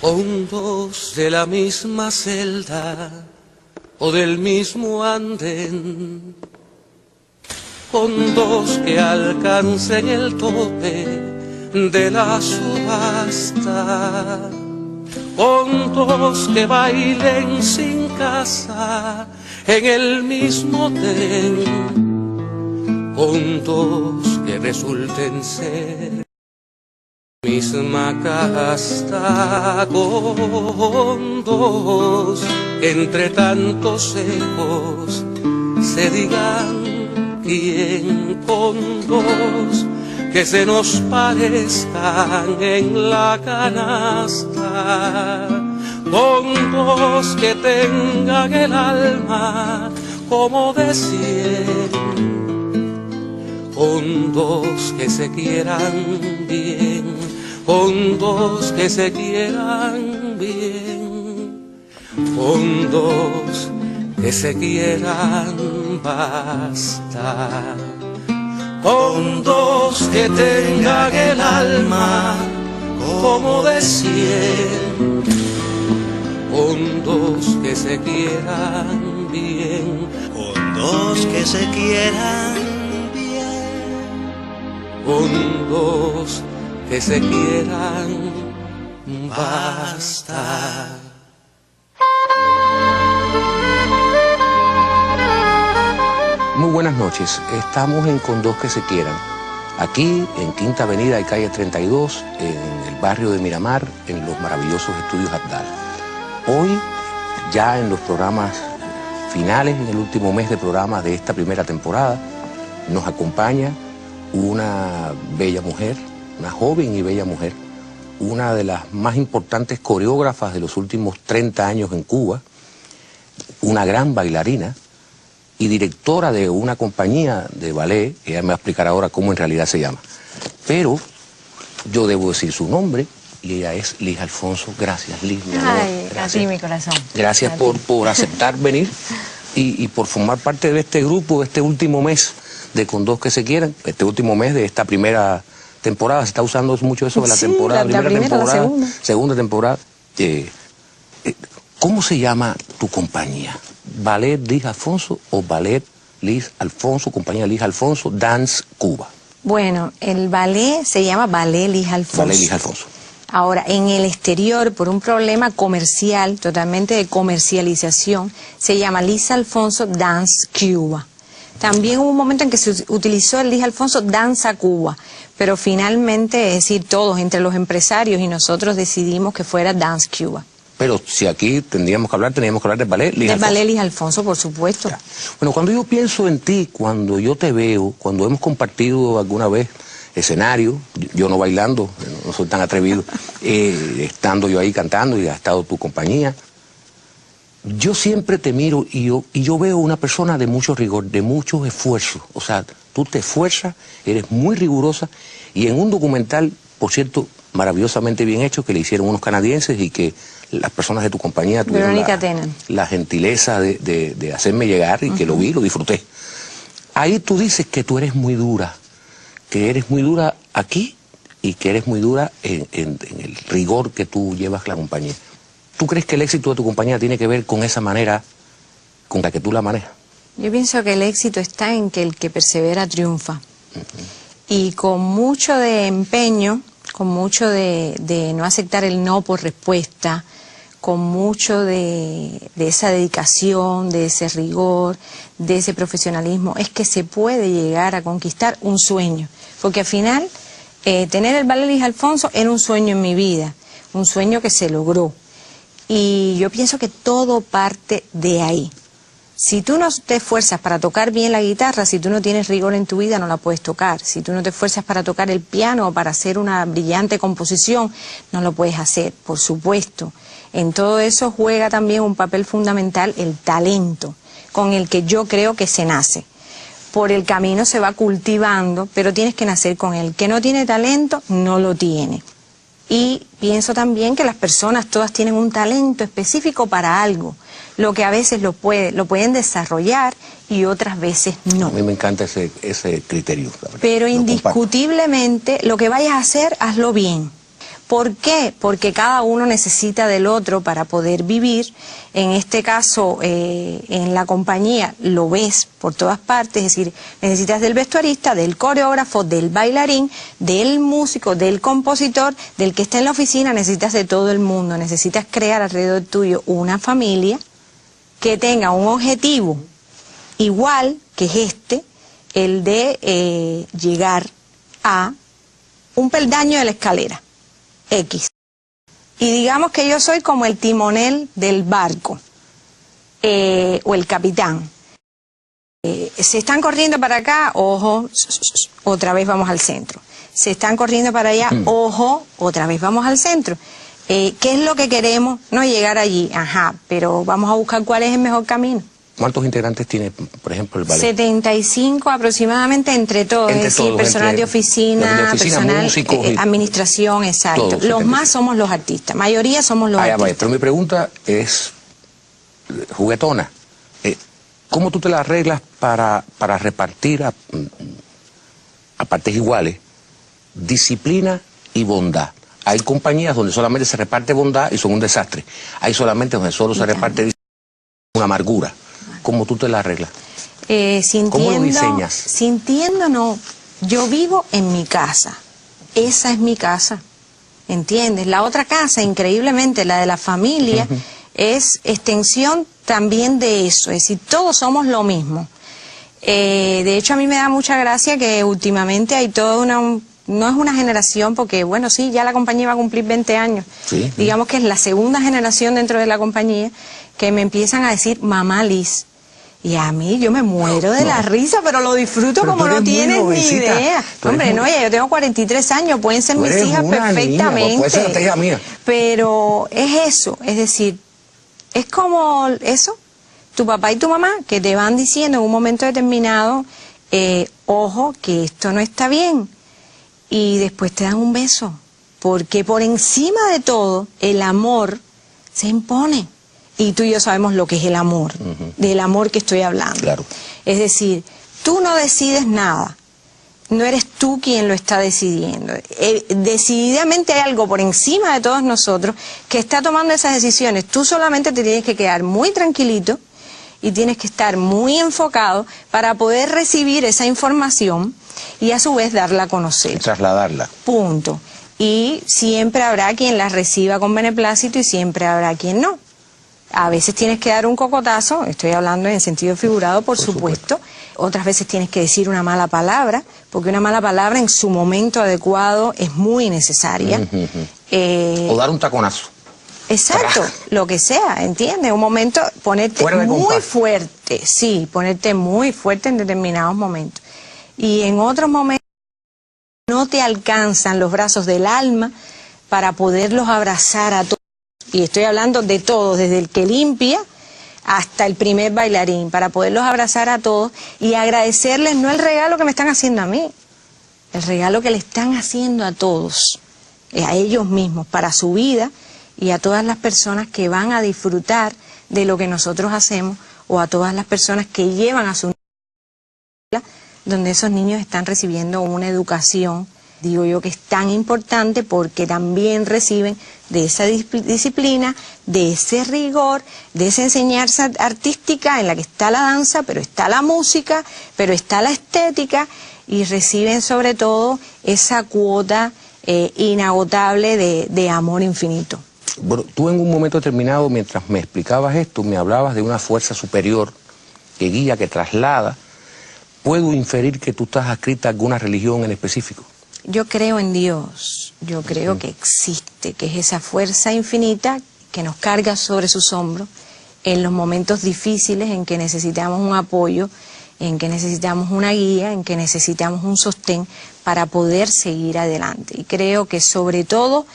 con dos de la misma celda o del mismo andén, con dos que alcancen el tope de la subasta, con dos que bailen sin casa en el mismo tren, con dos que resulten ser misma casta, con dos que entre tantos ecos se digan quién, con dos que se nos parezcan en la canasta, con dos que tengan el alma como de cien, con dos que se quieran bien, con dos que se quieran bien, con dos que se quieran basta, con dos que tengan el alma como de cien, con dos que se quieran bien, con dos que se quieran bien, con dos que se quieran basta. Muy buenas noches, estamos en Con Dos que se quieran, aquí en Quinta Avenida y calle 32, en el barrio de Miramar, en los maravillosos estudios Abdala. Hoy, ya en los programas finales, en el último mes de programas de esta primera temporada, nos acompaña una bella mujer, una joven y bella mujer, una de las más importantes coreógrafas de los últimos 30 años en Cuba, una gran bailarina y directora de una compañía de ballet, ella me va a explicar ahora cómo en realidad se llama. Pero yo debo decir su nombre, y ella es Liz Alfonso. Gracias, Liz, mi amor. Ay, gracias. a ti, mi corazón. Gracias por aceptar venir y por formar parte de este grupo, de este último mes de Con Dos que se quieran, este último mes de esta primera temporada. Se está usando mucho eso de la temporada, la primera, temporada, la segunda temporada. ¿Cómo se llama tu compañía? ¿Ballet Liz Alfonso o Ballet Liz Alfonso, compañía Liz Alfonso, Dance Cuba? Bueno, el ballet se llama Ballet Liz Alfonso. Ballet Liz Alfonso. Ahora, en el exterior, por un problema comercial, totalmente de comercialización, se llama Liz Alfonso Dance Cuba. También hubo un momento en que se utilizó el Liz Alfonso Danza Cuba, pero finalmente, es decir, todos, entre los empresarios y nosotros decidimos que fuera Dance Cuba. Pero si aquí teníamos que hablar del ballet Liz Alfonso. Del ballet Liz Alfonso, por supuesto. Ya. Bueno, cuando yo pienso en ti, cuando yo te veo, cuando hemos compartido alguna vez escenario, yo no bailando, no soy tan atrevido, estando yo ahí cantando y ha estado tu compañía, yo siempre te miro y yo veo una persona de mucho rigor, de mucho esfuerzo. O sea, tú te esfuerzas, eres muy rigurosa, y en un documental, por cierto, maravillosamente bien hecho, que le hicieron unos canadienses y que las personas de tu compañía tuvieron la gentileza de hacerme llegar y que lo vi, lo disfruté. Ahí tú dices que tú eres muy dura, que eres muy dura aquí y que eres muy dura en el rigor que tú llevas la compañía. ¿Tú crees que el éxito de tu compañía tiene que ver con esa manera con la que tú la manejas? Yo pienso que el éxito está en que el que persevera triunfa. Y con mucho de empeño, con mucho de no aceptar el no por respuesta, con mucho de esa dedicación, de ese rigor, de ese profesionalismo, es que se puede llegar a conquistar un sueño. Porque al final, tener el ballet Liz Alfonso era un sueño en mi vida, un sueño que se logró. Y yo pienso que todo parte de ahí. Si tú no te esfuerzas para tocar bien la guitarra, si tú no tienes rigor en tu vida, no la puedes tocar. Si tú no te esfuerzas para tocar el piano o para hacer una brillante composición, no lo puedes hacer, por supuesto. En todo eso juega también un papel fundamental el talento, con el que yo creo que se nace. Por el camino se va cultivando, pero tienes que nacer con él. El que no tiene talento, no lo tiene. Y pienso también que las personas todas tienen un talento específico para algo, lo que a veces lo pueden desarrollar y otras veces no. A mí me encanta ese criterio. Pero indiscutiblemente lo que vayas a hacer, hazlo bien, ¿Por qué? Porque cada uno necesita del otro para poder vivir. En este caso, en la compañía lo ves por todas partes, es decir, necesitas del vestuarista, del coreógrafo, del bailarín, del músico, del compositor, del que está en la oficina, necesitas de todo el mundo, necesitas crear alrededor tuyo una familia que tenga un objetivo igual que es el de llegar a un peldaño de la escalera X. Y digamos que yo soy como el timonel del barco, o el capitán. Se están corriendo para acá, ojo, otra vez vamos al centro. Se están corriendo para allá, ojo, otra vez vamos al centro. ¿Qué es lo que queremos? No llegar allí, ajá, pero vamos a buscar cuál es el mejor camino. ¿Cuántos integrantes tiene, por ejemplo, el ballet? 75 aproximadamente entre todos, es decir, todos, personal de oficina, personal, músicos, administración, exacto. Todos, los más somos los artistas, mayoría somos los artistas. Vaya, pero mi pregunta es juguetona. ¿Cómo tú te la arreglas para repartir a partes iguales disciplina y bondad? Hay compañías donde solamente se reparte bondad y son un desastre. Hay solamente donde solo se reparte una amargura. ¿Cómo tú te la arreglas? ¿Cómo lo diseñas? Sintiendo, no. Yo vivo en mi casa. Esa es mi casa. ¿Entiendes? La otra casa, increíblemente, la de la familia, es extensión también de eso. Es decir, todos somos lo mismo. De hecho, a mí me da mucha gracia que últimamente hay toda una... No es una generación porque, bueno, sí, ya la compañía va a cumplir 20 años. Sí. Digamos que es la segunda generación dentro de la compañía que me empiezan a decir mamá Liz. Y a mí yo me muero de la risa, pero lo disfruto pero como no tienes ni idea. Hombre, no, yo tengo 43 años, pueden ser mis hijas perfectamente. Niña, puede ser hasta hija mía. Pero es eso, es decir, es como eso, tu papá y tu mamá que te van diciendo en un momento determinado, ojo, que esto no está bien. Y después te dan un beso, porque por encima de todo el amor se impone. Y tú y yo sabemos lo que es el amor, del amor que estoy hablando. Claro. Es decir, tú no decides nada, no eres tú quien lo está decidiendo. Decididamente hay algo por encima de todos nosotros que está tomando esas decisiones. Tú solamente te tienes que quedar muy tranquilito y tienes que estar muy enfocado para poder recibir esa información y a su vez darla a conocer. Y trasladarla. Punto. Y siempre habrá quien la reciba con beneplácito y siempre habrá quien no. A veces tienes que dar un cocotazo, estoy hablando en sentido figurado, por supuesto. Otras veces tienes que decir una mala palabra, porque una mala palabra en su momento adecuado es muy necesaria. O dar un taconazo. Exacto, lo que sea, ¿entiendes? Un momento, ponerte muy fuerte, sí, ponerte muy fuerte en determinados momentos. Y en otros momentos no te alcanzan los brazos del alma para poderlos abrazar a todos. Y estoy hablando de todos, desde el que limpia hasta el primer bailarín, para poderlos abrazar a todos y agradecerles no el regalo que me están haciendo a mí, el regalo que le están haciendo a todos, a ellos mismos, para su vida y a todas las personas que van a disfrutar de lo que nosotros hacemos o a todas las personas que llevan a su niños, donde esos niños están recibiendo una educación, digo yo que es tan importante porque también reciben de esa disciplina, de ese rigor, de esa enseñanza artística en la que está la danza, pero está la música, pero está la estética y reciben sobre todo esa cuota inagotable de amor infinito. Bueno, tú en un momento determinado, mientras me explicabas esto, me hablabas de una fuerza superior que guía, que traslada. ¿Puedo inferir que tú estás adscrita a alguna religión en específico? Yo creo en Dios, yo creo que existe, que es esa fuerza infinita que nos carga sobre sus hombros en los momentos difíciles en que necesitamos un apoyo, en que necesitamos una guía, en que necesitamos un sostén para poder seguir adelante. Y creo que sobre todo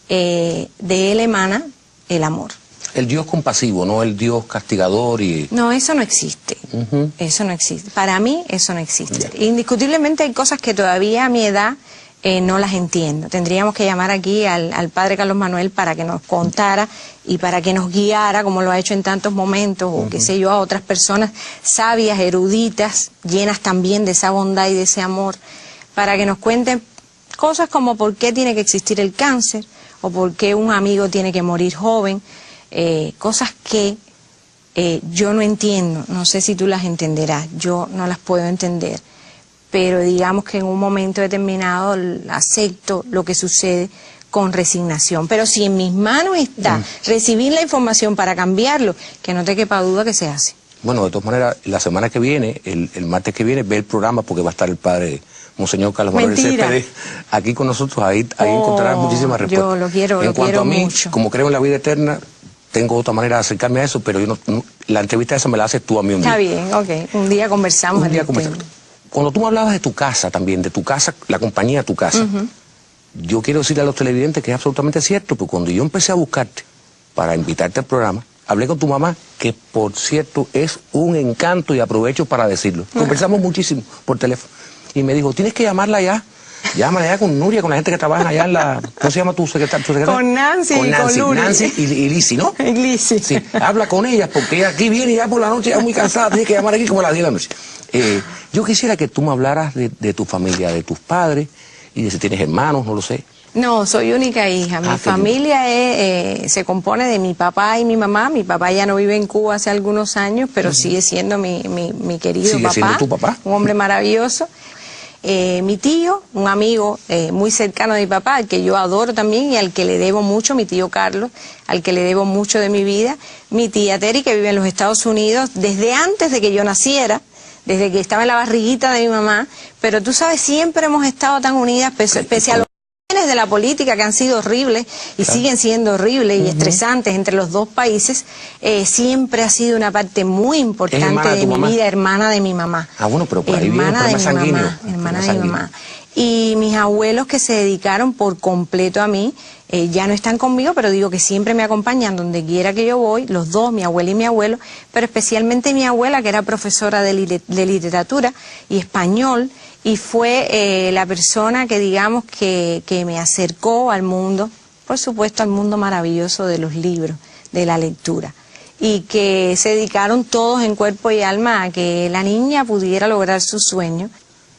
de él emana el amor. El Dios compasivo, no el Dios castigador y... No, eso no existe. Eso no existe. Para mí eso no existe. Indiscutiblemente hay cosas que todavía a mi edad no las entiendo. Tendríamos que llamar aquí al padre Carlos Manuel para que nos contara y para que nos guiara, como lo ha hecho en tantos momentos, o qué sé yo, a otras personas sabias, eruditas, llenas también de esa bondad y de ese amor, para que nos cuenten cosas como por qué tiene que existir el cáncer, o por qué un amigo tiene que morir joven, cosas que yo no entiendo, no sé si tú las entenderás, yo no las puedo entender, pero digamos que en un momento determinado acepto lo que sucede con resignación, pero si en mis manos está recibir la información para cambiarlo, que no te quepa duda que se hace. Bueno, de todas maneras, la semana que viene, el martes que viene, ve el programa porque va a estar el padre Monseñor Carlos Manuel Céspedes aquí con nosotros, ahí encontrarás muchísimas respuestas. Yo lo quiero, en lo cuanto quiero a mí, mucho. como creo en la vida eterna, tengo otra manera de acercarme a eso, pero yo la entrevista esa me la haces tú a mí un día. Está bien, ok, un día conversamos. Un día conversamos. Cuando tú me hablabas de tu casa también, de tu casa, la compañía de tu casa, yo quiero decirle a los televidentes que es absolutamente cierto, porque cuando yo empecé a buscarte para invitarte al programa, hablé con tu mamá, que por cierto es un encanto y aprovecho para decirlo. Conversamos muchísimo por teléfono y me dijo, tienes que llamarla ya. Llámala ya con Nuria, con la gente que trabaja allá en la... ¿Cómo se llama tu secretaria? Con Nancy y con Luli. Nancy y Lizzy, ¿no? Lizzy. Sí, habla con ellas porque ella aquí viene ya por la noche, ya muy cansada, tiene que llamar aquí como a las 10 de la noche. Yo quisiera que tú me hablaras de tu familia, de tus padres y de si tienes hermanos, no lo sé. No, soy única hija. Mi familia se compone de mi papá y mi mamá. Mi papá ya no vive en Cuba hace algunos años, pero sigue siendo mi querido ¿Sigue papá. siendo tu papá? Un hombre maravilloso. Mi tío, un amigo muy cercano de mi papá, al que yo adoro también y al que le debo mucho, mi tío Carlos, al que le debo mucho de mi vida. Mi tía Teri, que vive en los Estados Unidos desde antes de que yo naciera, desde que estaba en la barriguita de mi mamá. Pero tú sabes, siempre hemos estado tan unidas, pese a los de la política que han sido horribles y siguen siendo horribles y estresantes entre los dos países, siempre ha sido una parte muy importante de mi vida, hermana de mi mamá. Ah, bueno, pero por ahí viene un problema sanguíneo. Hermana de mi mamá. Y mis abuelos que se dedicaron por completo a mí, ya no están conmigo, pero digo que siempre me acompañan donde quiera que yo voy, los dos, mi abuela y mi abuelo, pero especialmente mi abuela, que era profesora de literatura y español, y fue la persona que digamos que me acercó al mundo, por supuesto al mundo maravilloso de los libros, de la lectura, y que se dedicaron todos en cuerpo y alma a que la niña pudiera lograr su sueño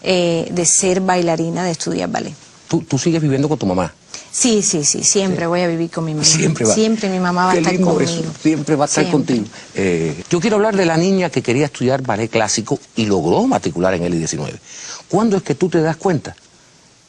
de ser bailarina, de estudiar ballet. ¿Tú sigues viviendo con tu mamá? Sí, siempre voy a vivir con mi mamá. Siempre mi mamá va a estar conmigo. Eso. Siempre va a estar contigo. Yo quiero hablar de la niña que quería estudiar ballet clásico y logró matricular en el I-19. ¿Cuándo es que tú te das cuenta?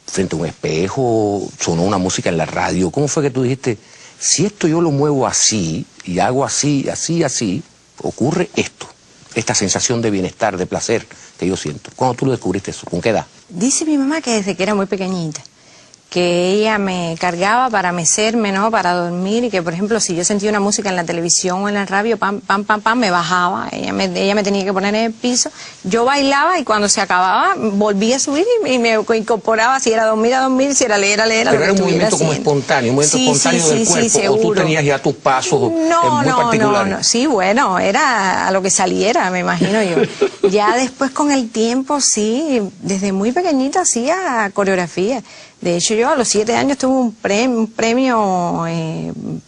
Frente a un espejo, sonó una música en la radio. ¿Cómo fue que tú dijiste, si esto yo lo muevo así y hago así, así, ocurre esto? Esta sensación de bienestar, de placer que yo siento. ¿Cuándo tú lo descubriste eso? ¿Con qué edad? Dice mi mamá que desde que era muy pequeñita, que ella me cargaba para mecerme, ¿no?, para dormir, y que, por ejemplo, si yo sentía una música en la televisión o en la radio, pam, me bajaba, ella me tenía que poner en el piso, yo bailaba y cuando se acababa volvía a subir y me incorporaba, si era dormir, a dormir, si era leer, a leer. Pero era un movimiento como espontano, un movimiento espontáneo del cuerpo, o tú tenías ya tus pasos muy particulares. No, sí, bueno, era a lo que saliera, me imagino yo. Ya después con el tiempo, sí, desde muy pequeñita hacía coreografía. De hecho, yo a los 7 años tuve un premio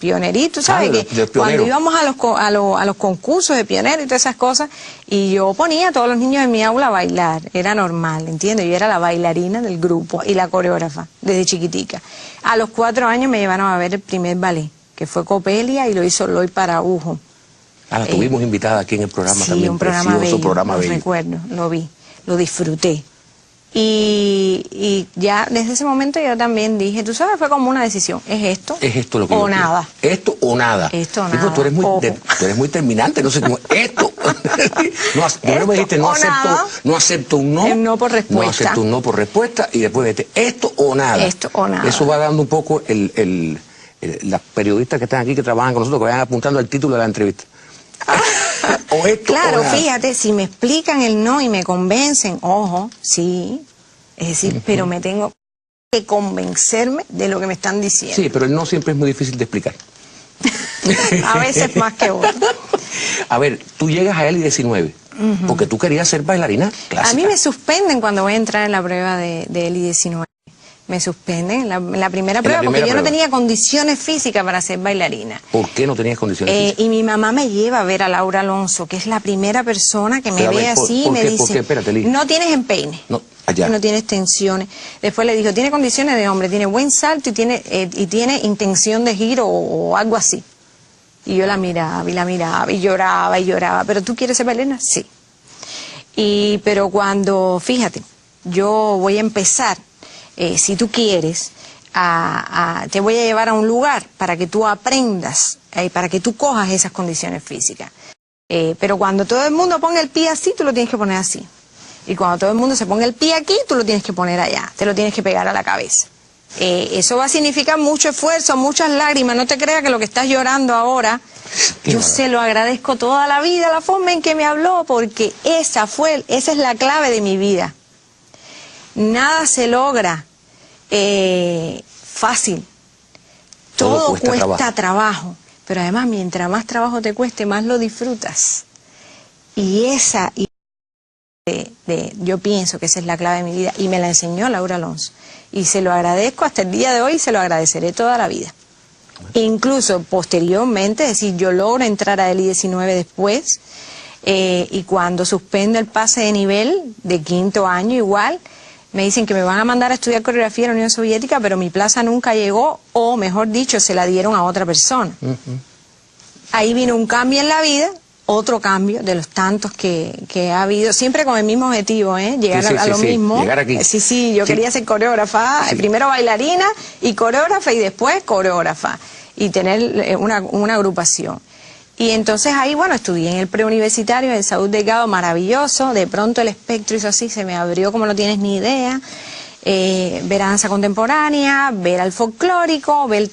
pionerito, ¿sabes? Que cuando íbamos a los concursos de pionero y todas esas cosas, y yo ponía a todos los niños de mi aula a bailar, era normal, ¿entiendes? Yo era la bailarina del grupo y la coreógrafa desde chiquitica. A los 4 años me llevaron a ver el primer ballet, que fue Copelia, y lo hizo Loy Parabujo. La tuvimos invitada aquí en el programa también. Sí, un programa bello, programa bello. Recuerdo, lo vi, lo disfruté. Y ya desde ese momento yo también dije, tú sabes, fue como una decisión, ¿es esto? Es esto lo que o nada. Esto o nada. Esto o sí, nada. Tú eres muy terminante, no sé cómo, esto. Primero me dijiste, no acepto un no. El no por respuesta. No acepto un no por respuesta, y después me dijiste, esto o nada. Esto o nada. Eso va dando un poco las periodistas que están aquí, que trabajan con nosotros, que vayan apuntando el título de la entrevista. O esto claro, o nada. fíjate, si me explican el no y me convencen, ojo, sí. Es decir, pero me tengo que convencerme de lo que me están diciendo. Sí, pero el no siempre es muy difícil de explicar. A veces más que otro. A ver, tú llegas a el I-19 porque tú querías ser bailarina clásica. A mí me suspenden cuando voy a entrar en la prueba de el I-19. Me suspenden en la primera prueba porque yo no tenía condiciones físicas para ser bailarina. ¿Por qué no tenías condiciones físicas? Y mi mamá me lleva a ver a Laura Alonso, que es la primera persona que me ve así y me dice, Espérate, Liz. no tienes empeine. No. Allá. No tiene extensiones. Después le dijo, tiene condiciones de hombre, tiene buen salto y tiene intención de giro o algo así. Y yo la miraba y lloraba, pero ¿tú quieres ser bailarina? Sí. Pero cuando, fíjate, yo voy a empezar, si tú quieres, te voy a llevar a un lugar para que tú aprendas, para que tú cojas esas condiciones físicas. Pero cuando todo el mundo ponga el pie así, tú lo tienes que poner así. Y cuando todo el mundo se ponga el pie aquí, tú lo tienes que poner allá, te lo tienes que pegar a la cabeza. Eso va a significar mucho esfuerzo, muchas lágrimas. No te creas que lo que estás llorando ahora, yo se lo agradezco toda la vida, la forma en que me habló, porque esa es la clave de mi vida. Nada se logra fácil. Todo cuesta trabajo. Pero además, mientras más trabajo te cueste, más lo disfrutas. Y yo pienso que esa es la clave de mi vida. Y me la enseñó Laura Alonso. Y se lo agradezco hasta el día de hoy y se lo agradeceré toda la vida. Incluso posteriormente, es decir, yo logro entrar a I-19 después. Y cuando suspendo el pase de nivel de 5º año igual, me dicen que me van a mandar a estudiar coreografía en la Unión Soviética, pero mi plaza nunca llegó, o mejor dicho, se la dieron a otra persona. Ahí vino un cambio en la vida, otro cambio de los tantos que ha habido, siempre con el mismo objetivo, llegar a lo mismo. Llegar aquí. Yo quería ser coreógrafa, primero bailarina y coreógrafa y después coreógrafa, y tener una agrupación. Y entonces ahí, bueno, estudié en el preuniversitario en Saúl Delgado, maravilloso. De pronto el espectro hizo así, se me abrió como no tienes ni idea. Ver a danza contemporánea, ver al folclórico, ver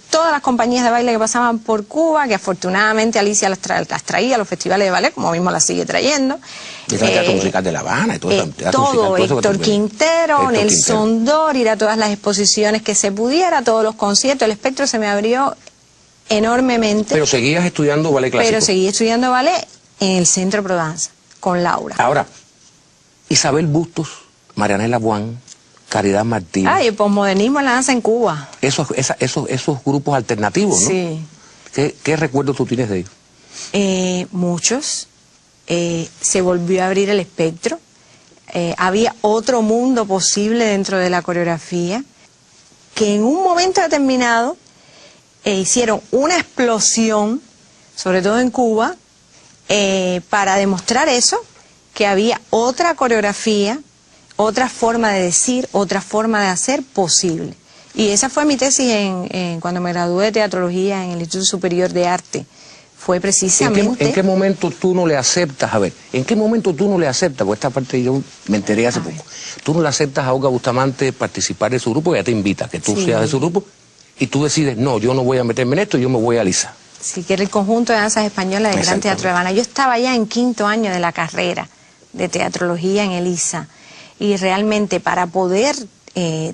todas las compañías de baile que pasaban por Cuba, que afortunadamente Alicia las traía a los festivales de ballet, como mismo las sigue trayendo. Y el Teatro Musical de La Habana y todo eso. Todo, Héctor Quintero, Nelson Dor, ir a todas las exposiciones que se pudiera, todos los conciertos. El espectro se me abrió enormemente. Pero seguías estudiando ballet clásico. Pero seguí estudiando ballet en el Centro Prodanza, con Laura. Ahora, Isabel Bustos, Marianela Buán, Caridad Martínez. Y el posmodernismo en la danza en Cuba. Esos grupos alternativos, ¿no? Sí. ¿Qué recuerdos tú tienes de ellos? Muchos. Se volvió a abrir el espectro. Había otro mundo posible dentro de la coreografía, que en un momento determinado hicieron una explosión, sobre todo en Cuba, para demostrar eso, que había otra coreografía, otra forma de decir, otra forma de hacer posible. Y esa fue mi tesis cuando me gradué de teatrología en el Instituto Superior de Arte. Fue precisamente... ¿En qué momento tú no le aceptas? A ver, ¿en qué momento tú no le aceptas? Porque esta parte yo me enteré hace poco. Tú no le aceptas a Olga Bustamante participar de su grupo, ella te invita a que tú seas de su grupo, y tú decides, no, yo no voy a meterme en esto, yo me voy a Lisa. Sí, que era el conjunto de danzas españolas del Gran Teatro de La Habana. Yo estaba ya en 5º año de la carrera de teatrología en ELISA, y realmente para poder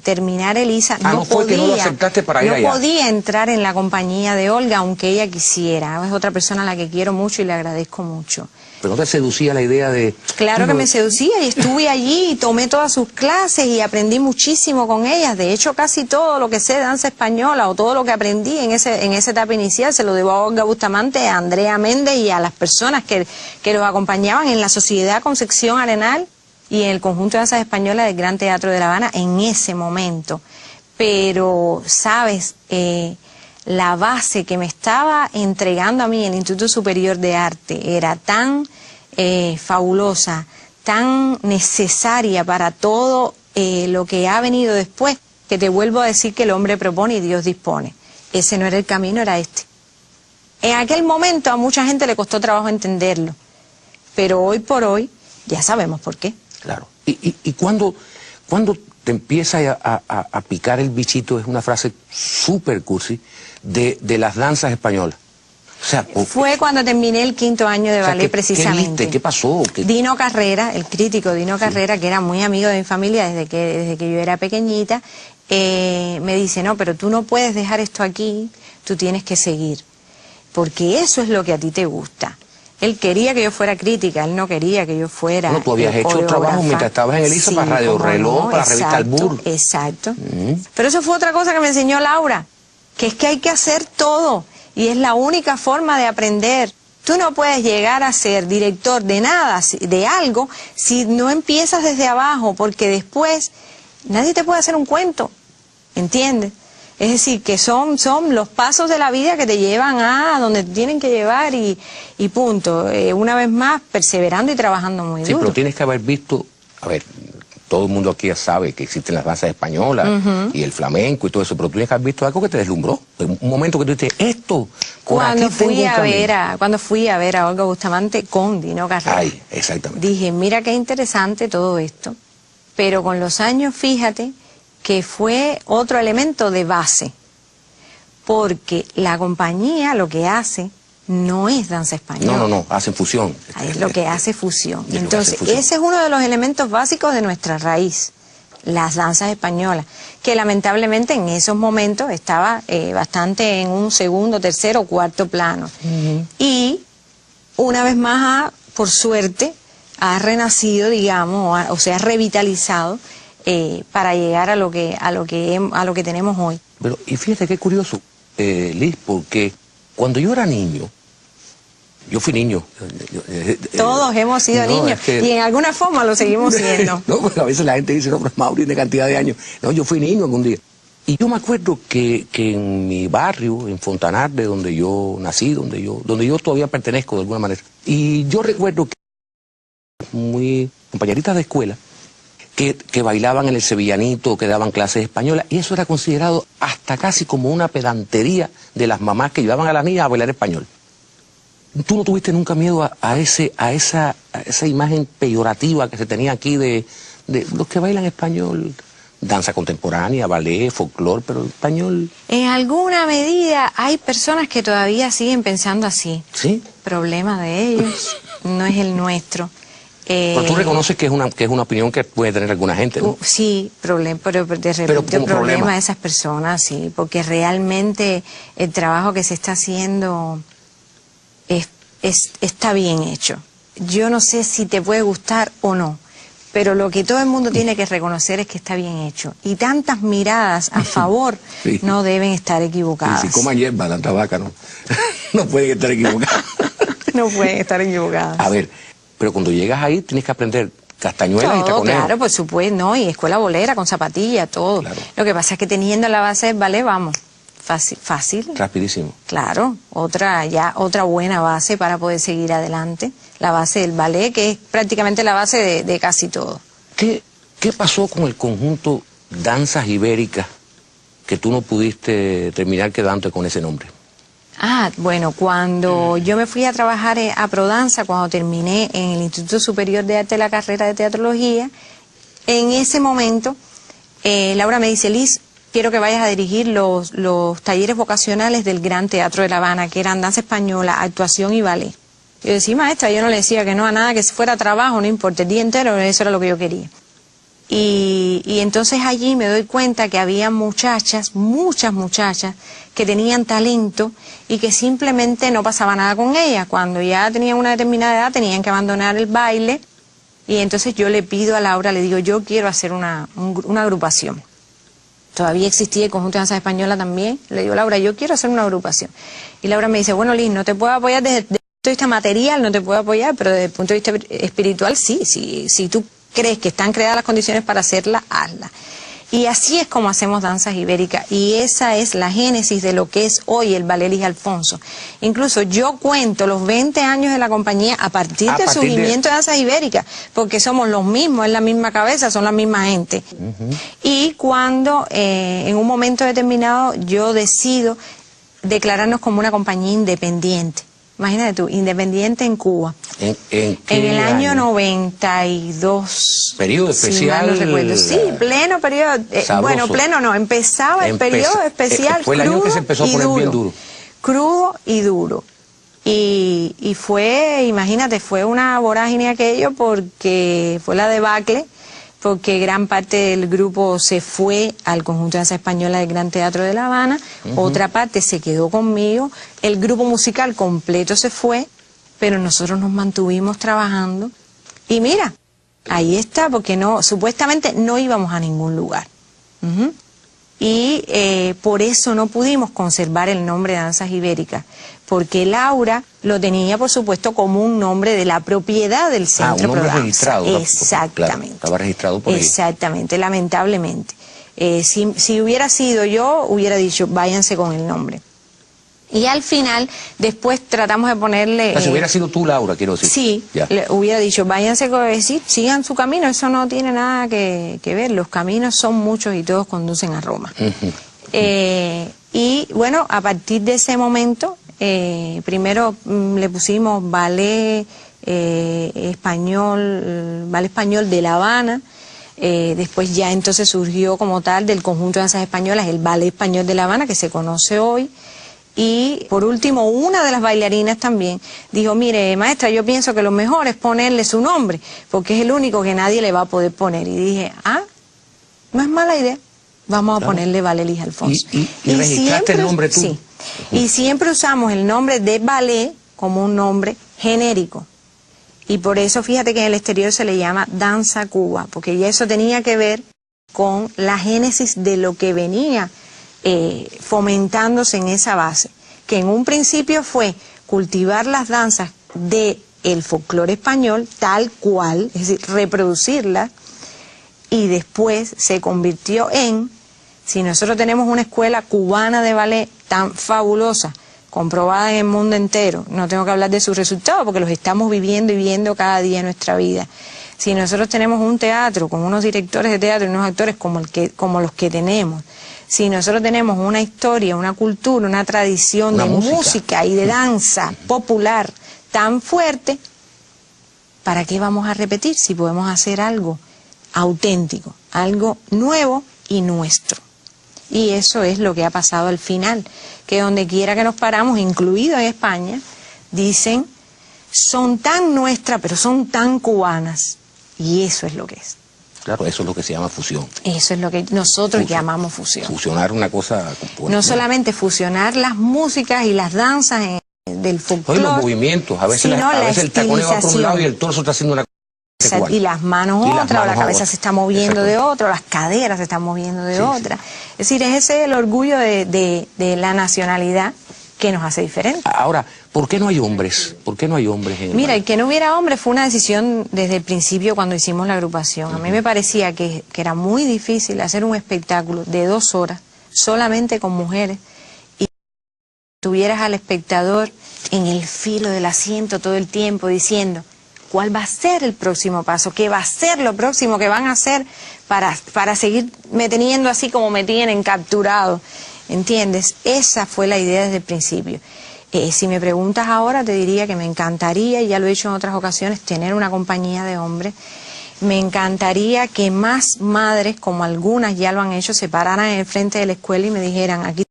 terminar ELISA no podía entrar en la compañía de Olga, aunque ella quisiera. Es otra persona a la que quiero mucho y le agradezco mucho. ¿Pero no te seducía la idea de...? Claro que me seducía, y estuve allí y tomé todas sus clases y aprendí muchísimo con ellas. De hecho, casi todo lo que sé de danza española o todo lo que aprendí en esa etapa inicial se lo debo a Olga Bustamante, a Andrea Méndez y a las personas que los acompañaban en la Sociedad Concepción Arenal y en el conjunto de danzas españolas del Gran Teatro de La Habana en ese momento. Pero, ¿sabes? La base que me estaba entregando a mí el Instituto Superior de Arte era tan fabulosa, tan necesaria para todo lo que ha venido después, que te vuelvo a decir que el hombre propone y Dios dispone. Ese no era el camino, era este. En aquel momento a mucha gente le costó trabajo entenderlo, pero hoy por hoy ya sabemos por qué. Claro. ¿Y cuándo te empieza a picar el bichito? Es una frase súper cursi, de las danzas españolas. O sea, fue cuando terminé el 5º año de ballet, precisamente. ¿Qué viste? ¿Qué pasó? Dino Carrera, el crítico Dino Carrera, que era muy amigo de mi familia desde que yo era pequeñita, me dice, no, pero tú no puedes dejar esto aquí, tú tienes que seguir, porque eso es lo que a ti te gusta. Él quería que yo fuera crítica, él no quería que yo fuera tú habías hecho trabajo mientras estabas en ELISA, para Radio Reloj, para la revista Albur. Exacto. Pero eso fue otra cosa que me enseñó Laura, que es que hay que hacer todo, y es la única forma de aprender. Tú no puedes llegar a ser director de nada, de algo, si no empiezas desde abajo, porque después nadie te puede hacer un cuento, ¿entiendes? Es decir, que son los pasos de la vida que te llevan a donde te tienen que llevar y punto. Una vez más, perseverando y trabajando muy Sí, duro. pero tienes que haber visto, a ver, todo el mundo aquí ya sabe que existen las danzas españolas y el flamenco y todo eso, pero tú tienes que haber visto algo que te deslumbró. Un momento que tú dices, esto, por aquí Cuando tengo un camino. cuando fui a ver a Olga Bustamante con Dino Carrera, Ay, exactamente. dije, mira qué interesante todo esto, pero con los años, fíjate, que fue otro elemento de base, porque la compañía lo que hace no es danza española. No, hacen fusión. Es lo que hace fusión. Es lo que Entonces, hace fusión. ese es uno de los elementos básicos de nuestra raíz, las danzas españolas, que lamentablemente en esos momentos estaba bastante en un segundo, tercero, cuarto plano. Y una vez más, por suerte, ha renacido, digamos, o se ha revitalizado para llegar a lo que tenemos hoy. Pero, y fíjate qué curioso, Liz, porque cuando yo era niño, yo fui niño. Todos hemos sido niños y en alguna forma lo seguimos siendo. No, porque a veces la gente dice, no, pero Mauri tiene cantidad de años. No, yo fui niño algún día. Y yo me acuerdo que en mi barrio, en Fontanarde, donde yo nací, donde yo todavía pertenezco de alguna manera, y yo recuerdo que muy compañeritas de escuela que bailaban en el sevillanito, que daban clases españolas, y eso era considerado hasta casi como una pedantería de las mamás que llevaban a las niñas a bailar español. ¿Tú no tuviste nunca miedo a esa imagen peyorativa que se tenía aquí de los que bailan español? Danza contemporánea, ballet, folclore, pero español... En alguna medida hay personas que todavía siguen pensando así. ¿Sí? Problema de ellos, no es el nuestro. Pero tú reconoces que es una opinión que puede tener alguna gente, ¿no? Sí, pero de repente problema de esas personas, sí, porque realmente el trabajo que se está haciendo está bien hecho. Yo no sé si te puede gustar o no, pero lo que todo el mundo tiene que reconocer es que está bien hecho. Y tantas miradas a favor Sí. no deben estar equivocadas. Si coman hierba, tanta vaca, ¿no? No pueden estar equivocadas. No pueden estar equivocadas. A ver, pero cuando llegas ahí tienes que aprender castañuelas y Todo, taconeo. claro, por supuesto, no, y escuela bolera con zapatilla, todo. Claro. Lo que pasa es que teniendo la base del ballet, vamos, fácil. Rapidísimo. Claro, otra buena base para poder seguir adelante. La base del ballet, que es prácticamente la base de casi todo. ¿Qué pasó con el conjunto Danzas Ibéricas que tú no pudiste terminar quedándote con ese nombre? Bueno, cuando yo me fui a trabajar a Prodanza, cuando terminé en el Instituto Superior de Arte la carrera de teatrología, en ese momento Laura me dice, Liz, quiero que vayas a dirigir los talleres vocacionales del Gran Teatro de La Habana, que eran danza española, actuación y ballet. Yo decía, maestra, yo no le decía que no a nada, que si fuera trabajo, no importa, el día entero, eso era lo que yo quería. Y entonces allí me doy cuenta que había muchas muchachas que tenían talento y que simplemente no pasaba nada con ellas. Cuando ya tenían una determinada edad tenían que abandonar el baile y entonces yo le pido a Laura, le digo, yo quiero hacer una agrupación. Todavía existía el Conjunto de Danza Española también. Le digo, Laura, yo quiero hacer una agrupación. Y Laura me dice, bueno, Liz, no te puedo apoyar desde el punto de vista material, no te puedo apoyar, pero desde el punto de vista espiritual sí, si tú crees que están creadas las condiciones para hacerla, hazla. Y así es como hacemos danzas ibéricas, y esa es la génesis de lo que es hoy el Ballet Liz Alfonso. Incluso yo cuento los 20 años de la compañía a partir del surgimiento de danzas ibéricas, porque somos los mismos, es la misma cabeza, son la misma gente. Y cuando en un momento determinado yo decido declararnos como una compañía independiente. Imagínate tú, independiente en Cuba. ¿En el año 92. Periodo especial. Si mal no recuerdo. Sí, pleno periodo. Bueno, pleno no, empezaba el periodo especial. Fue el año que se empezó a poner bien duro. Crudo y duro. Y fue, imagínate, fue una vorágine aquello porque fue la debacle, porque gran parte del grupo se fue al Conjunto de Danza Española del Gran Teatro de La Habana, otra parte se quedó conmigo, el grupo musical completo se fue, pero nosotros nos mantuvimos trabajando, y mira, ahí está, porque supuestamente no íbamos a ningún lugar. Y por eso no pudimos conservar el nombre de Danzas Ibéricas, porque Laura lo tenía, por supuesto, como un nombre de la propiedad del Centro un nombre Prodanza. registrado. Exactamente. Claro, estaba registrado por ahí. Exactamente, lamentablemente. Si hubiera sido yo, hubiera dicho, váyanse con el nombre. Y al final, después tratamos de ponerle... O sea, si hubiera sido tú, Laura, quiero decir. Sí, hubiera dicho, váyanse con decir, sigan su camino, eso no tiene nada que ver, los caminos son muchos y todos conducen a Roma. Y bueno, a partir de ese momento, primero le pusimos ballet español de La Habana. Después ya entonces surgió como tal del conjunto de danzas españolas el Ballet Español de La Habana, que se conoce hoy. Y por último, una de las bailarinas también dijo, mire, maestra, yo pienso que lo mejor es ponerle su nombre, porque es el único que nadie le va a poder poner. Y dije, no es mala idea, vamos a ponerle Valelis Alfonso. ¿Y registraste el nombre tú? Sí, y siempre usamos el nombre de ballet como un nombre genérico. Y por eso fíjate que en el exterior se le llama Danza Cuba, porque ya eso tenía que ver con la génesis de lo que venía fomentándose en esa base, que en un principio fue cultivar las danzas del folclore español tal cual, es decir, reproducirlas, y después se convirtió en, si nosotros tenemos una escuela cubana de ballet tan fabulosa, comprobada en el mundo entero, no tengo que hablar de sus resultados porque los estamos viviendo y viendo cada día en nuestra vida. Si nosotros tenemos un teatro con unos directores de teatro y unos actores como los que tenemos, si nosotros tenemos una historia, una cultura, una tradición de música y de danza popular tan fuerte, ¿para qué vamos a repetir si podemos hacer algo auténtico, algo nuevo y nuestro? Y eso es lo que ha pasado al final, que donde quiera que nos paramos, incluido en España, dicen, son tan nuestras, pero son tan cubanas. Y eso es lo que es. Claro, eso es lo que se llama fusión. Eso es lo que nosotros llamamos fusión. Fusionar una cosa... No solamente fusionar las músicas y las danzas del folclore, los movimientos, a veces el taconeo va por un lado y el torso está haciendo una cosa. Y las manos otra, o la cabeza se está moviendo de otra, las caderas se están moviendo de otra. Es decir, es ese el orgullo de la nacionalidad que nos hace diferentes. Ahora, ¿por qué no hay hombres? ¿Por qué no hay hombres en el Mira, ballet? el que no hubiera hombres fue una decisión desde el principio cuando hicimos la agrupación. A mí me parecía que era muy difícil hacer un espectáculo de 2 horas solamente con mujeres y tuvieras al espectador en el filo del asiento todo el tiempo diciendo cuál va a ser el próximo paso, qué va a ser lo próximo que van a hacer para seguirme teniendo así como me tienen capturado. ¿Entiendes? Esa fue la idea desde el principio. Si me preguntas ahora, te diría que me encantaría, y ya lo he dicho en otras ocasiones, tener una compañía de hombres. Me encantaría que más madres, como algunas ya lo han hecho, se pararan en el frente de la escuela y me dijeran, aquí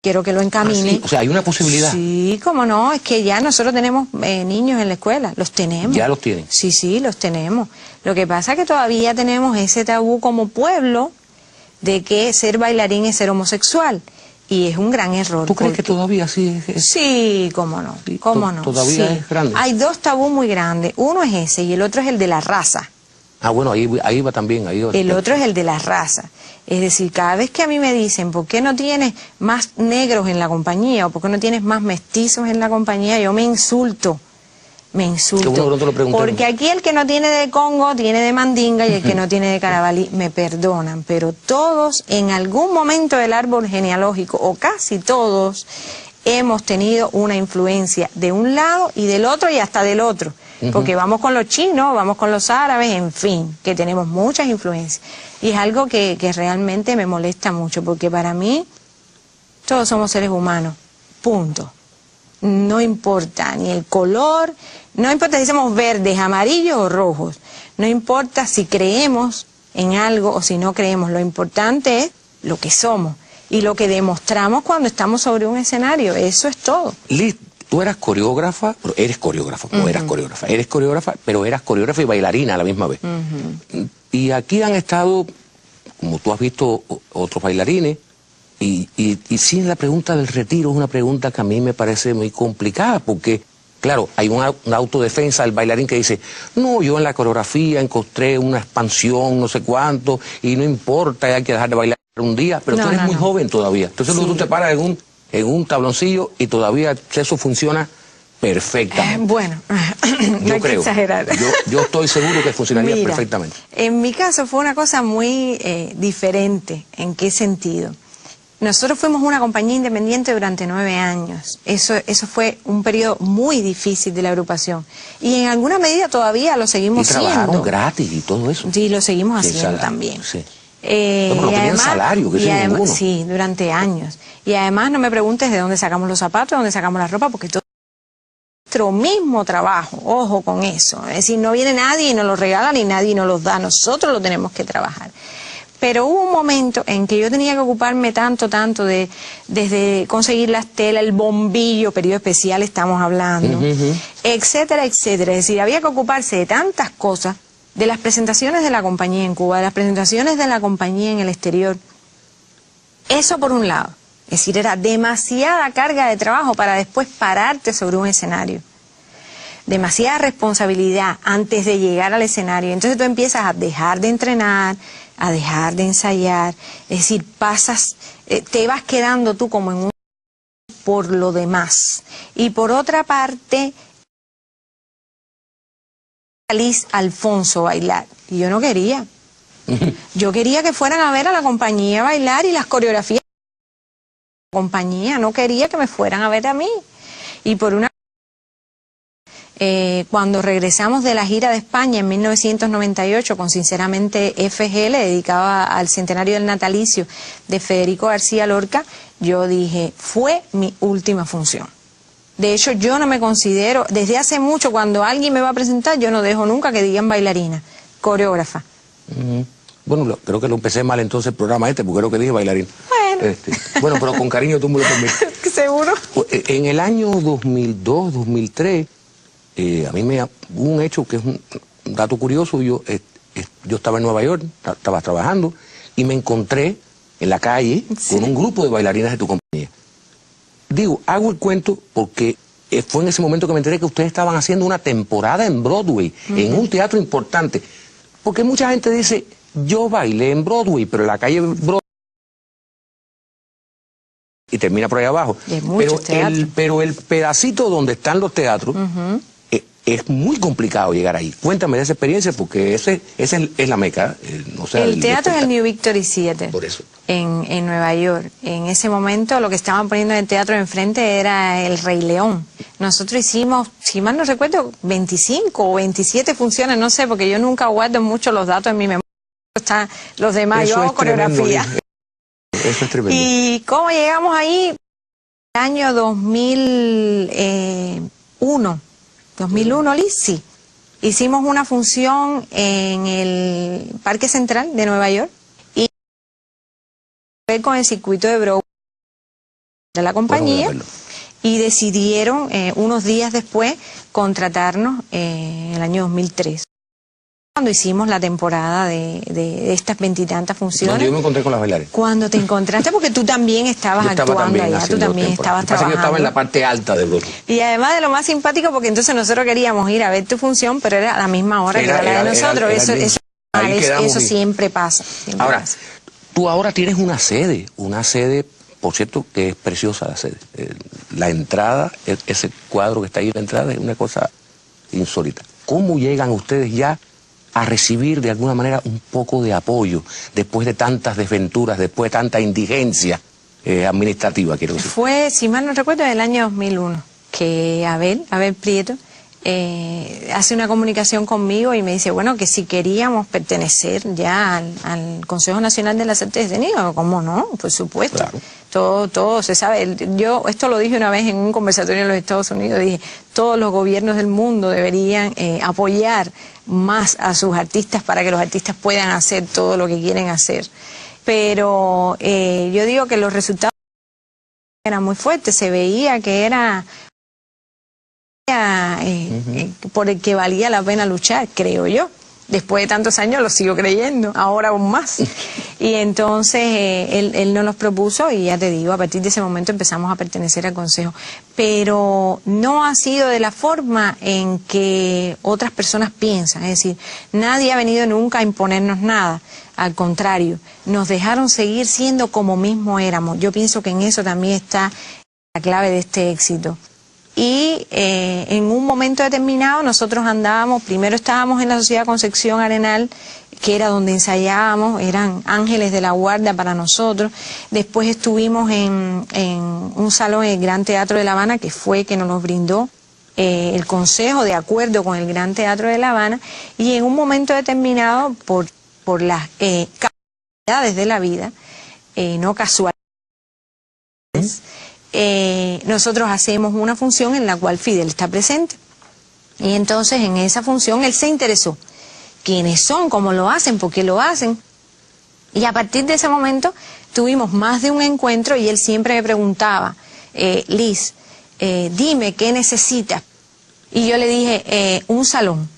quiero que lo encamine. ¿Sí? O sea, hay una posibilidad. Sí, cómo no, es que ya nosotros tenemos niños en la escuela, los tenemos. ¿Ya los tienen? Sí, los tenemos. Lo que pasa es que todavía tenemos ese tabú como pueblo de que ser bailarín es ser homosexual, y es un gran error. ¿Tú crees que todavía sí es? Sí, cómo no, Sí, cómo no. Todavía es grande. Hay 2 tabús muy grandes, uno es ese y el otro es el de la raza. Bueno, ahí va también. El otro es el de la raza. Es decir, cada vez que a mí me dicen, ¿por qué no tienes más negros en la compañía? O ¿por qué no tienes más mestizos en la compañía? Yo me insulto. Qué bueno que no te lo pregunté. Porque aquí el que no tiene de Congo tiene de Mandinga y el que no tiene de Carabalí, me perdonan, pero todos en algún momento del árbol genealógico, o casi todos, hemos tenido una influencia de un lado y del otro y hasta del otro. Porque vamos con los chinos, vamos con los árabes, en fin, que tenemos muchas influencias. Y es algo que realmente me molesta mucho, porque para mí todos somos seres humanos, punto. No importa ni el color, no importa si somos verdes, amarillos o rojos, no importa si creemos en algo o si no creemos, lo importante es lo que somos y lo que demostramos cuando estamos sobre un escenario, eso es todo. Liz, tú eras coreógrafa, eres coreógrafa, eres coreógrafa, pero eras coreógrafa y bailarina a la misma vez. Y aquí han estado, como tú has visto, otros bailarines. Y sí, la pregunta del retiro es una pregunta que a mí me parece muy complicada, porque, claro, hay una autodefensa del bailarín que dice, no, yo en la coreografía encontré una expansión, no sé cuánto, y no importa, hay que dejar de bailar un día, pero tú eres muy joven todavía. Entonces tú te paras en un tabloncillo y todavía eso funciona perfectamente. Bueno, no yo hay creo. que exagerar. Yo estoy seguro que funcionaría Mira, perfectamente. En mi caso fue una cosa muy diferente. ¿En qué sentido? Nosotros fuimos una compañía independiente durante 9 años. Eso fue un periodo muy difícil de la agrupación. Y en alguna medida todavía lo seguimos Y trabajaron siendo. gratis y todo eso. Sí, lo seguimos Sin haciendo salario, también. sí. Y no tenían salario, que y sin además, ninguno. sí, durante años. Y además no me preguntes de dónde sacamos los zapatos, de dónde sacamos la ropa, porque todo nuestro mismo trabajo, ojo con eso. Es decir, no viene nadie y nos los regala ni nadie nos los da, nosotros lo tenemos que trabajar. Pero hubo un momento en que yo tenía que ocuparme tanto desde conseguir las telas, el bombillo, periodo especial estamos hablando, etcétera, etcétera. Es decir, había que ocuparse de tantas cosas, de las presentaciones de la compañía en Cuba, de las presentaciones de la compañía en el exterior. Eso por un lado. Es decir, era demasiada carga de trabajo para después pararte sobre un escenario. Demasiada responsabilidad antes de llegar al escenario. Entonces tú empiezas a dejar de entrenar, a dejar de ensayar. Es decir, te vas quedando tú como en un por lo demás. Y por otra parte, Liz Alfonso bailar. Y yo no quería. Yo quería que fueran a ver a la compañía a bailar y las coreografías de la compañía. No quería que me fueran a ver a mí. Y por una cuando regresamos de la gira de España en 1998 con Sinceramente FGL, dedicada al centenario del natalicio de Federico García Lorca, yo dije, fue mi última función. De hecho, yo no me considero, desde hace mucho, cuando alguien me va a presentar, yo no dejo nunca que digan bailarina, coreógrafa. Bueno, creo que lo empecé mal entonces el programa porque creo que dije bailarín. Bueno. Bueno, pero con cariño tú me lo permites. ¿Seguro? En el año 2002, 2003, a mí hubo un hecho que es un dato curioso. Yo estaba en Nueva York, estaba trabajando, y me encontré en la calle con un grupo de bailarinas de tu compañía. Digo, hago el cuento porque fue en ese momento que me enteré que ustedes estaban haciendo una temporada en Broadway, en un teatro importante. Porque mucha gente dice, yo bailé en Broadway, pero en la calle Broadway y termina por ahí abajo. Pero el pedacito donde están los teatros es muy complicado llegar ahí. Cuéntame de esa experiencia, porque esa es la meca. O sea, el teatro es el New Victory Theater. Por eso. En Nueva York. En ese momento lo que estaban poniendo en el teatro de enfrente era El Rey León. Nosotros hicimos, si mal no recuerdo, 25 o 27 funciones, no sé, porque yo nunca guardo mucho los datos en mi memoria. Están los demás, yo hago coreografía. Eso es tremendo. ¿Y cómo llegamos ahí? El año 2001, Liz, sí. Hicimos una función en el Parque Central de Nueva York y con el circuito de Broadway de la compañía, y decidieron unos días después contratarnos en el año 2003. Cuando hicimos la temporada de estas 20 y tantas funciones. Cuando yo me encontré con las bailarines. Cuando te encontraste, porque tú también estabas actuando allá, tú también estabas trabajando. Yo estaba en la parte alta de Broadway. Y además de lo más simpático, porque entonces nosotros queríamos ir a ver tu función, pero era a la misma hora que era la de nosotros. Eso siempre pasa. Ahora, tú ahora tienes una sede, por cierto, que es preciosa la sede. La entrada, ese cuadro que está ahí en la entrada, es una cosa insólita. ¿Cómo llegan ustedes ya a recibir de alguna manera un poco de apoyo después de tantas desventuras, después de tanta indigencia administrativa, quiero decir? Fue, si mal no recuerdo, en el año 2001 que Abel Prieto hace una comunicación conmigo y me dice, bueno, que si queríamos pertenecer ya al Consejo Nacional de la Certeza. Digo, ¿cómo no? Por supuesto. Claro. Todo se sabe. Yo esto lo dije una vez en un conversatorio en los Estados Unidos, dije, todos los gobiernos del mundo deberían apoyar más a sus artistas para que los artistas puedan hacer todo lo que quieren hacer. Pero yo digo que los resultados eran muy fuertes, se veía que era por el que valía la pena luchar, creo yo. Después de tantos años lo sigo creyendo, ahora aún más. Y entonces él nos los propuso y ya te digo, a partir de ese momento empezamos a pertenecer al Consejo. Pero no ha sido de la forma en que otras personas piensan. Es decir, nadie ha venido nunca a imponernos nada. Al contrario, nos dejaron seguir siendo como mismo éramos. Yo pienso que en eso también está la clave de este éxito. y en un momento determinado nosotros andábamos, primero estábamos en la Sociedad Concepción Arenal, que era donde ensayábamos, eran ángeles de la guardia para nosotros. Después estuvimos en un salón en el Gran Teatro de La Habana, que fue que nos los brindó el Consejo, de acuerdo con el Gran Teatro de La Habana, y en un momento determinado, por las casualidades de la vida, no casualidades, nosotros hacemos una función en la cual Fidel está presente. Y entonces en esa función él se interesó. ¿Quiénes son? ¿Cómo lo hacen? ¿Por qué lo hacen? Y a partir de ese momento tuvimos más de un encuentro y él siempre me preguntaba, Liz, dime qué necesitas. Y yo le dije, un salón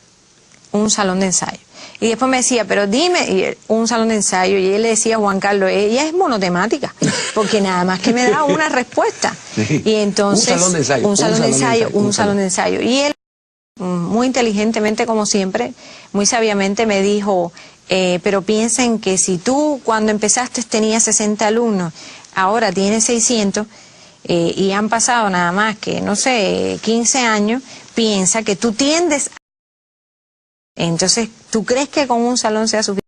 de ensayo. Y después me decía, pero dime, un salón de ensayo. Y él le decía, Juan Carlos, ella es monotemática, porque nada más que me da una respuesta. Sí. Y entonces, un salón de ensayo. Y él, muy inteligentemente como siempre, muy sabiamente me dijo, pero piensen que si tú cuando empezaste tenías 60 alumnos, ahora tienes 600, y han pasado nada más que, no sé, 15 años, piensa que tú tiendes a... Entonces, ¿tú crees que con un salón sea suficiente?